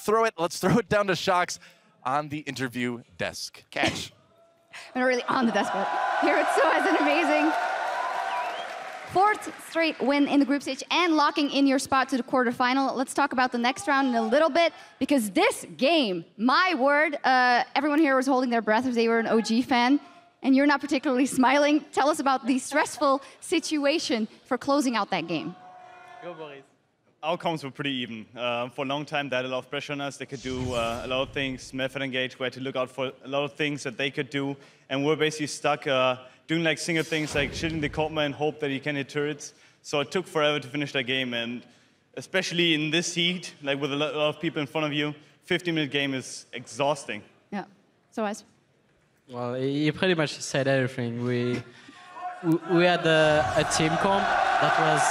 throw it. Let's throw it down to Shox on the interview desk. Catch. Not really on the desk, but here it so has an amazing fourth straight win in the group stage and locking in your spot to the quarterfinal. Let's talk about the next round in a little bit, because this game, my word, everyone here was holding their breath if they were an OG fan, and you're not particularly smiling. Tell us about the stressful situation for closing out that game. Go, Boris. Outcomes were pretty even. For a long time, they had a lot of pressure on us. They could do a lot of things. Method engage, we had to look out for a lot of things that they could do, and we're basically stuck doing like single things like shooting the Copma and hope that he can hit turrets. So it took forever to finish that game, and especially in this heat, like with a lot of people in front of you, 15-minute game is exhausting. Yeah. So as. Well, you pretty much said everything. We had a team comp that was.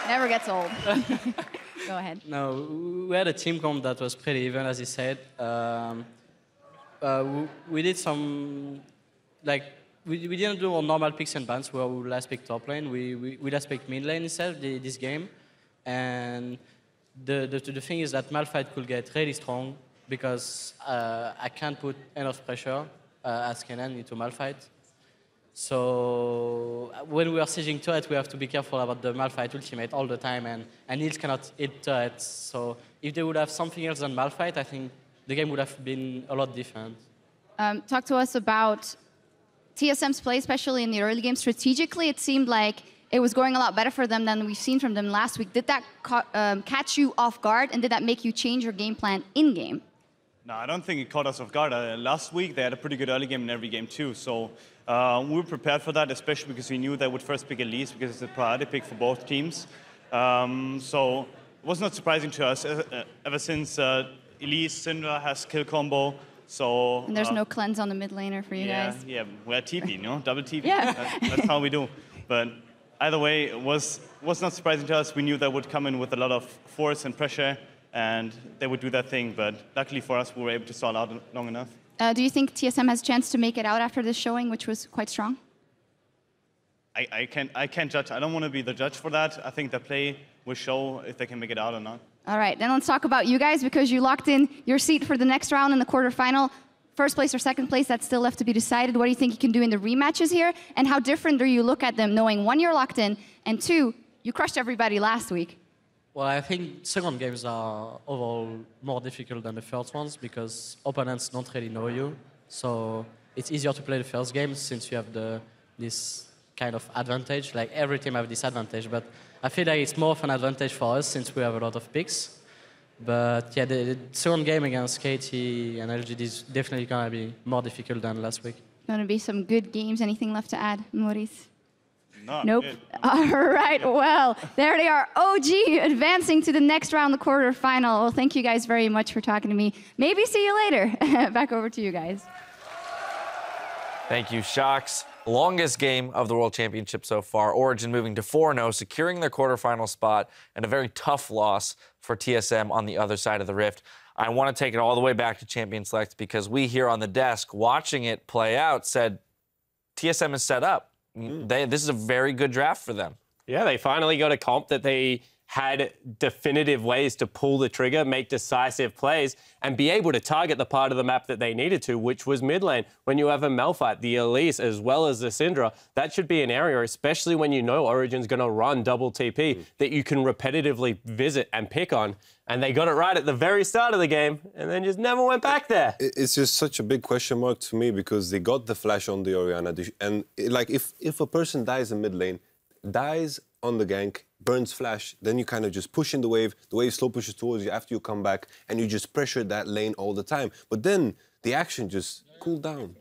Never gets old. Go ahead. No, we had a team comp that was pretty even, as you said. We did some, like, we didn't do our normal picks and bans where we last picked top lane. We last picked mid lane instead this game. And the thing is that Malphite could get really strong because I can't put enough pressure as Kenan into Malphite. So when we are sieging turret, we have to be careful about the Malphite ultimate all the time, and Niels cannot hit turrets. So if they would have something else than Malphite, I think the game would have been a lot different. Talk to us about TSM's play, especially in the early game. Strategically, it seemed like it was going a lot better for them than we've seen from them last week. Did that catch you off guard, and did that make you change your game plan in-game? No, I don't think it caught us off guard. Last week, they had a pretty good early game in every game, too. So we were prepared for that, especially because we knew they would first pick Elise, because it's a priority pick for both teams. So it was not surprising to us, ever since Elise, Syndra has kill combo. So, and there's no cleanse on the mid laner for you guys. Yeah, we're TP, you know, double TP. Yeah. That's how we do. But either way, it was not surprising to us. We knew they would come in with a lot of force and pressure, and they would do that thing. But luckily for us, we were able to stall out long enough. Do you think TSM has a chance to make it out after this showing, which was quite strong? I can't judge. I don't want to be the judge for that. I think the play will show if they can make it out or not. All right, then let's talk about you guys, because you locked in your seat for the next round in the quarterfinal. First place or second place, that's still left to be decided. What do you think you can do in the rematches here? And how different do you look at them, knowing one, you're locked in, and two, you crushed everybody last week? Well, I think second games are overall more difficult than the first ones because opponents don't really know you. So it's easier to play the first game since you have this kind of advantage. Like every team have this advantage, but I feel like it's more of an advantage for us since we have a lot of picks. But yeah, the second game against KT and LGD is definitely going to be more difficult than last week. Going to be some good games. Anything left to add, Maurice? No, nope. Good. All right, well, there they are. OG advancing to the next round, the quarterfinal. Well, thank you guys very much for talking to me. Maybe see you later. Back over to you guys. Thank you, Shox. Longest game of the World Championship so far. Origen moving to 4-0, securing their quarterfinal spot, and a very tough loss for TSM on the other side of the rift. I want to take it all the way back to Champion Select because we here on the desk, watching it play out, said TSM is set up. This is a very good draft for them. Yeah, they finally got a comp that they had definitive ways to pull the trigger, make decisive plays, and be able to target the part of the map that they needed to, which was mid lane. When you have a Malphite, the Elise, as well as the Syndra, that should be an area, especially when you know Origen's going to run double TP, that you can repetitively visit and pick on. And they got it right at the very start of the game, and then just never went back there. It's just such a big question mark to me because they got the flash on the Orianna. And like if a person dies in mid lane, dies on the gank, burns flash, then you kind of just push in the wave slow pushes towards you after you come back, and you just pressure that lane all the time. But then the action just cooled down.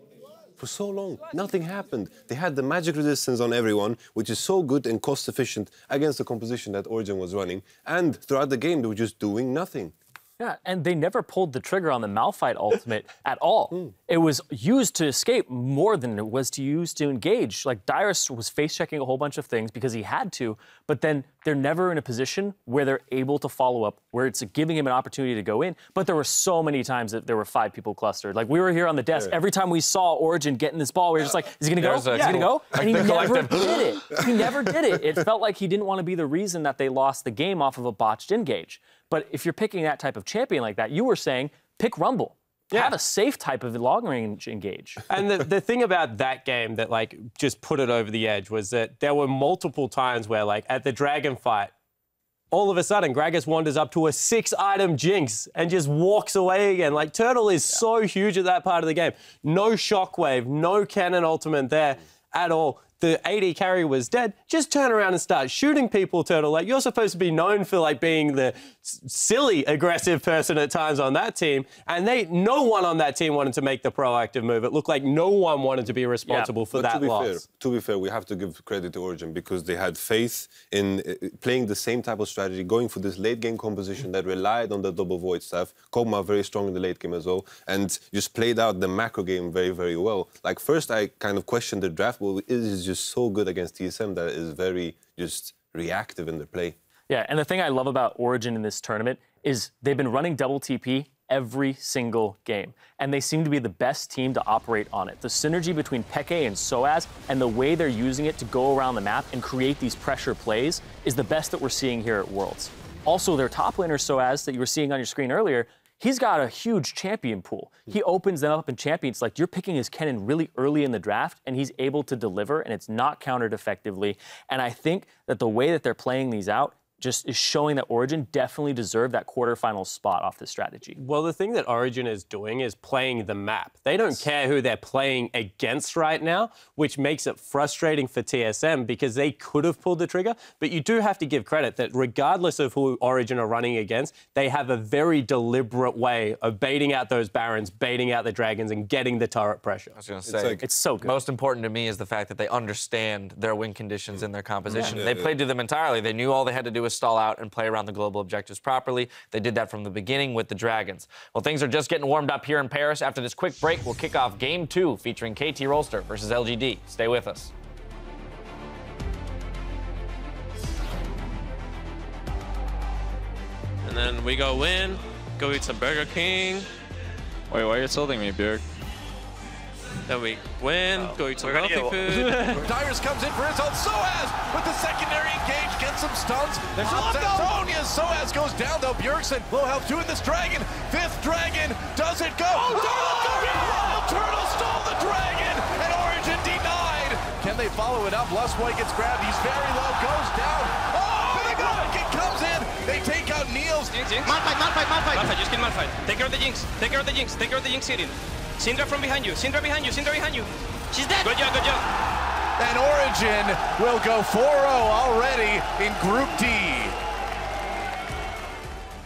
For so long, nothing happened. They had the magic resistance on everyone, which is so good and cost efficient against the composition that Origen was running. And throughout the game, they were just doing nothing. Yeah, and they never pulled the trigger on the Malphite ultimate at all. It was used to escape more than it was used to engage. Like, Dyrus was face-checking a whole bunch of things because he had to, but then they're never in a position where they're able to follow up, where it's giving him an opportunity to go in. But there were so many times that there were 5 people clustered. Like, we were here on the desk. Every time we saw Origen getting this ball, we were just like, is he going to go? Is he going to go? And he never did it. He never did it. It felt like he didn't want to be the reason that they lost the game off of a botched engage. But if you're picking that type of champion like that, you were saying, pick Rumble. Yeah. Have a safe type of long-range engage. And the thing about that game that, like, just put it over the edge was that there were multiple times where, like, at the Dragon fight, all of a sudden, Gragas wanders up to a 6-item Jinx and just walks away again. Like, Turtle is so huge at that part of the game. No Shockwave, no Cannon ultimate there at all. The AD carry was dead. Just turn around and start shooting people, Turtle. Like, you're supposed to be known for, like, being the silly, aggressive person at times on that team. And no one on that team wanted to make the proactive move. It looked like no one wanted to be responsible for that loss. To be fair, we have to give credit to Origen because they had faith in playing the same type of strategy, going for this late-game composition that relied on the double void stuff. Kog'Maw very strong in the late game as well, and just played out the macro game very, very well. Like, first I kind of questioned the draft, but it is just so good against TSM that is very just reactive in their play. Yeah, and the thing I love about Origen in this tournament is they've been running double TP every single game, and they seem to be the best team to operate on it. The synergy between Peke and Soaz and the way they're using it to go around the map and create these pressure plays is the best that we're seeing here at Worlds. Also, their top laner Soaz that you were seeing on your screen earlier, he's got a huge champion pool. He opens them up in champions. Like, you're picking his Kennen really early in the draft, and he's able to deliver, and it's not countered effectively. And I think that the way that they're playing these out just is showing that Origen definitely deserved that quarterfinal spot off this strategy. Well, the thing that Origen is doing is playing the map. They don't care who they're playing against right now, which makes it frustrating for TSM because they could have pulled the trigger. But you do have to give credit that regardless of who Origen are running against, they have a very deliberate way of baiting out those Barons, baiting out the Dragons, and getting the turret pressure. I was going to say, it's so good. Most important to me is the fact that they understand their win conditions and their composition. They played to them entirely. They knew all they had to do was stall out and play around the global objectives properly. They did that from the beginning with the Dragons. Well, things are just getting warmed up here in Paris. After this quick break, we'll kick off Game 2 featuring KT Rolster versus LGD. Stay with us. And then we go win, go eat some Burger King. Wait, why are you insulting me, Bjerg? Then we win, go eat some healthy food. Dyrus comes in for his own Soaz with the secondary engage, gets some stuns. There's Antonia. Soaz goes down though. Bjergsen, low health doing this dragon. 5th dragon, does it go? Oh, Turtle stole the dragon, and Origen denied. Can they follow it up? Lustboy gets grabbed. He's very low, goes down. Oh, the Rocket comes in. They take out Niels. Malphite, just kill Malphite. Take care of the Jinx, take care of the Jinx, take care of the Jinx Sirin. Syndra from behind you, Syndra behind you, Syndra behind you. She's dead. Good job, good job. And Origen will go 4-0 already in Group D.